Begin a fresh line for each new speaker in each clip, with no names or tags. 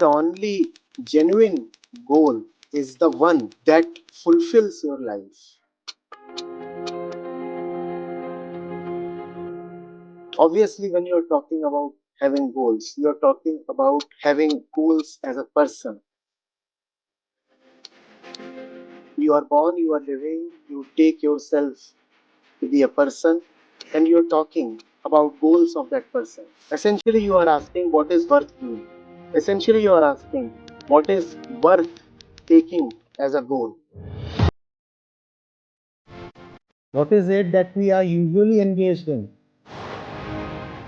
The only genuine goal is the one that fulfills your life. Obviously, when you're talking about having goals, you're talking about having goals as a person. You are born, you are living, you take yourself to be a person, and you're talking about goals of that person. Essentially, you are asking what is worth doing. Essentially, you are asking what is worth taking as a goal.
What is it that we are usually engaged in?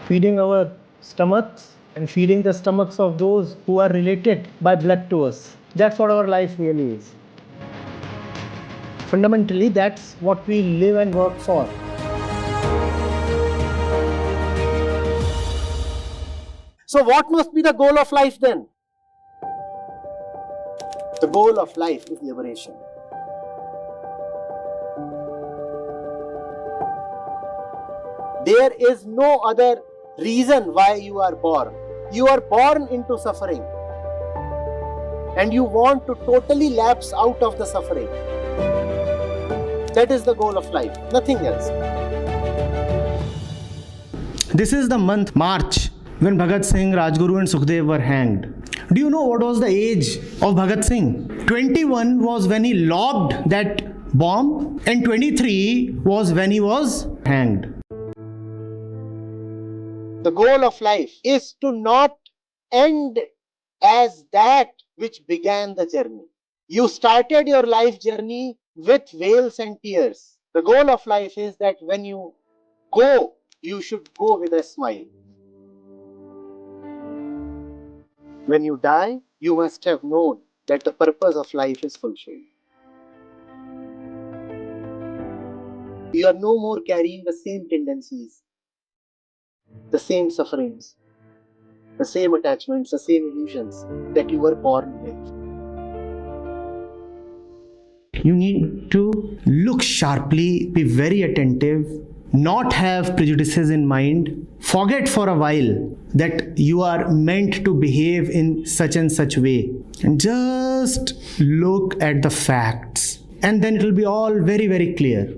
Feeding our stomachs and feeding the stomachs of those who are related by blood to us. That's what our life really is. Fundamentally, that's what we live and work for.
So, what must be the goal of life then? The goal of life is liberation. There is no other reason why you are born. You are born into suffering, and you want to totally lapse out of the suffering. That is the goal of life, nothing else.
This is the month March when Bhagat Singh, Rajguru and Sukhdev were hanged. Do you know what was the age of Bhagat Singh? 21 was when he lobbed that bomb, and 23 was when he was hanged.
The goal of life is to not end as that which began the journey. You started your life journey with wails and tears. The goal of life is that when you go, you should go with a smile. When you die, you must have known that the purpose of life is fulfilled. You are no more carrying the same tendencies, the same sufferings, the same attachments, the same illusions that you were born with.
You need to look sharply, be very attentive, not have prejudices in mind, forget for a while that you are meant to behave in such and such way, and just look at the facts, and then it will be all very, very clear.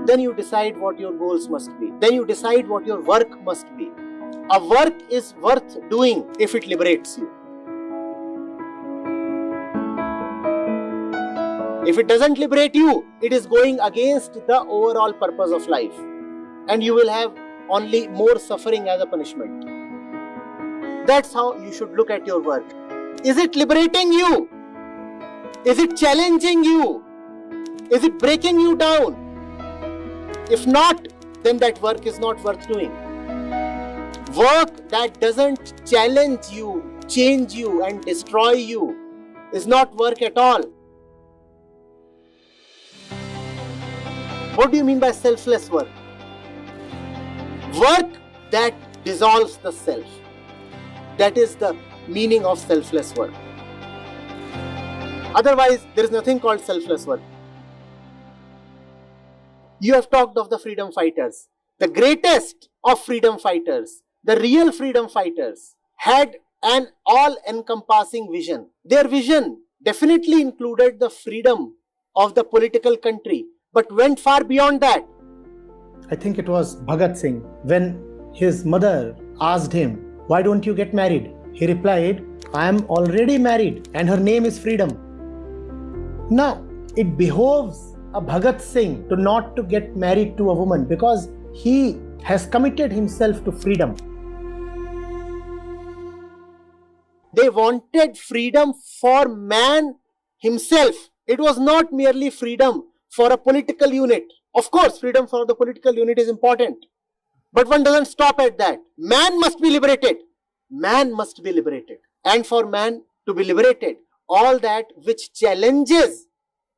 Then you decide what your goals must be. Then you decide what your work must be. A work is worth doing if it liberates you. If it doesn't liberate you, it is going against the overall purpose of life, and you will have only more suffering as a punishment. That's how you should look at your work. Is it liberating you? Is it challenging you? Is it breaking you down? If not, then that work is not worth doing. Work that doesn't challenge you, change you and destroy you is not work at all. What do you mean by selfless work? Work that dissolves the self. That is the meaning of selfless work. Otherwise, there is nothing called selfless work. You have talked of the freedom fighters. The greatest of freedom fighters, the real freedom fighters, had an all-encompassing vision. Their vision definitely included the freedom of the political country, but went far beyond that.
I think it was Bhagat Singh, when his mother asked him, "Why don't you get married?" He replied, "I am already married and her name is freedom." Now, it behoves a Bhagat Singh to not to get married to a woman because he has committed himself to freedom.
They wanted freedom for man himself. It was not merely freedom for a political unit. Of course, freedom for the political unit is important. But one doesn't stop at that. Man must be liberated. Man must be liberated. And for man to be liberated, all that which challenges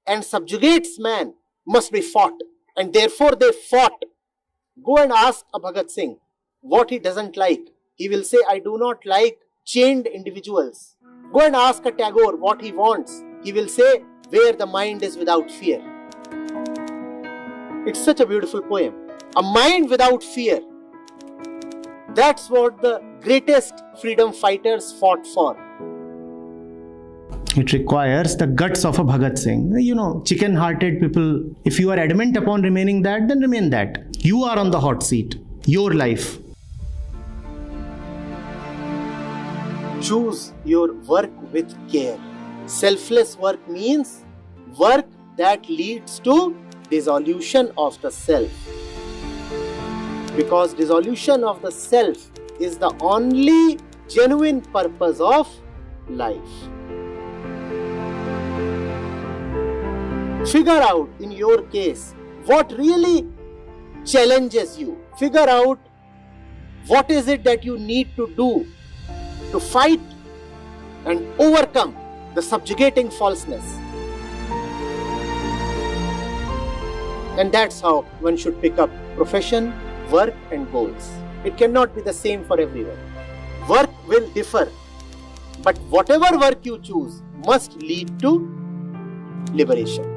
and subjugates man must be fought. And therefore they fought. Go and ask a Bhagat Singh what he doesn't like. He will say, "I do not like chained individuals." Go and ask a Tagore what he wants. He will say, "Where the mind is without fear." It's such a beautiful poem. A mind without fear. That's what the greatest freedom fighters fought for.
It requires the guts of a Bhagat Singh. Chicken-hearted people, if you are adamant upon remaining that, then remain that. You are on the hot seat. Your life.
Choose your work with care. Selfless work means work that leads to dissolution of the self. Because dissolution of the self is the only genuine purpose of life. Figure out in your case what really challenges you. Figure out what is it that you need to do to fight and overcome the subjugating falseness. And that's how one should pick up profession, work and goals. It cannot be the same for everyone. Work will differ, but whatever work you choose must lead to liberation.